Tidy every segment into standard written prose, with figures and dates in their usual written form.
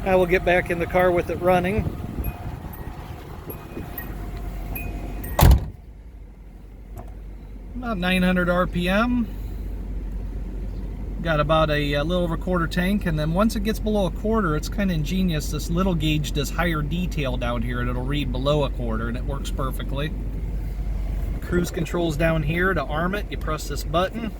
I will get back in the car with it running. About 900 RPM. Got about a little over quarter tank, and then once it gets below a quarter, it's kind of ingenious. This little gauge does higher detail down here, and it'll read below a quarter, and it works perfectly. Cruise control's down here. To arm it, you press this button.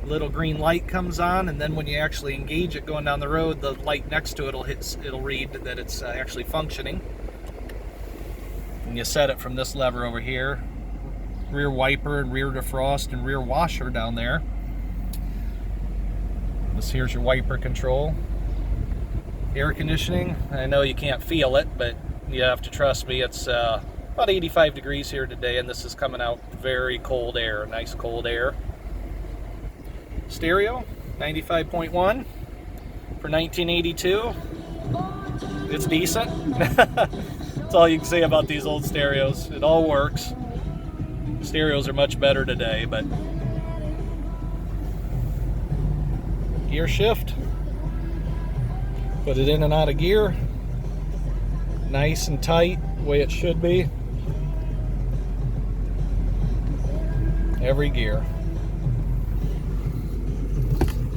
Little green light comes on, and then when you actually engage it going down the road, the light next to it'll read that it's actually functioning. And you set it from this lever over here. Rear wiper and rear defrost and rear washer down there. This here's your wiper control. Air conditioning, I know you can't feel it, but you have to trust me. It's about 85 degrees here today, and this is coming out very cold air, nice cold air. Stereo, 95.1 for 1982. It's decent. That's all you can say about these old stereos. It all works. Stereos are much better today, but gear shift, put it in and out of gear, nice and tight, the way it should be. Every gear.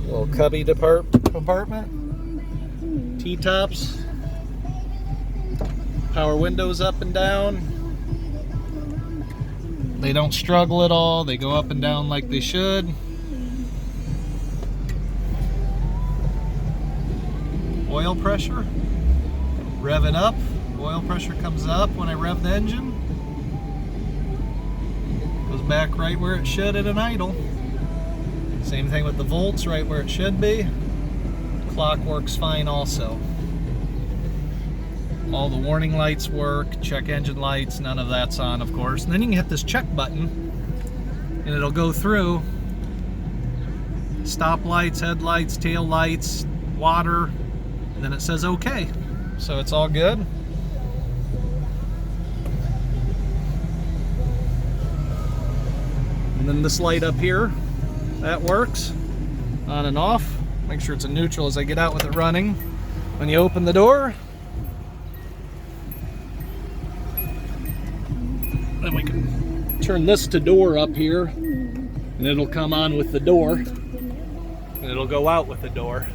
Little cubby compartment, T-tops, power windows up and down. They don't struggle at all. They go up and down like they should. Oil pressure, rev it up. Oil pressure comes up when I rev the engine. Goes back right where it should at an idle. Same thing with the volts, right where it should be. Clock works fine also. All the warning lights work, check engine lights, none of that's on, of course. And then you can hit this check button and it'll go through stop lights, headlights, tail lights, water, and then it says okay. So it's all good. And then this light up here, that works on and off. Make sure it's in neutral as I get out with it running. When you open the door, then we can turn this to door up here, and it'll come on with the door, and it'll go out with the door.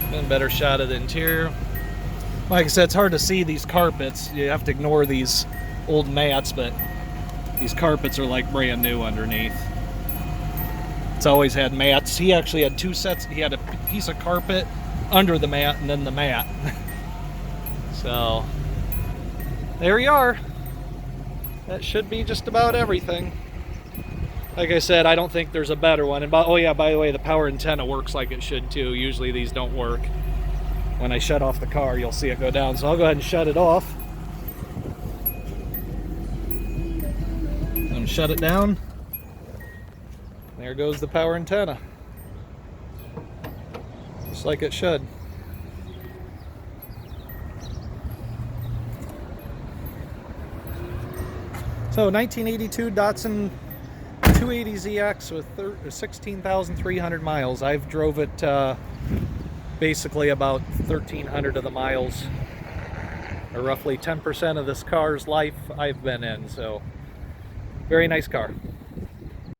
Then better shot of the interior. Like I said, it's hard to see these carpets. You have to ignore these old mats, but these carpets are like brand new underneath. It's always had mats. He actually had two sets. He had a piece of carpet under the mat and then the mat. So there you are. That should be just about everything. Like I said, I don't think there's a better one. And oh yeah, by the way, the power antenna works like it should too. Usually these don't work. When I shut off the car, you'll see it go down. So I'll go ahead and shut it off. And shut it down. There goes the power antenna. Just like it should. So 1982 Datsun 280ZX with 16,300 miles. I've drove it basically about 1,300 of the miles, or roughly 10% of this car's life I've been in. So very nice car.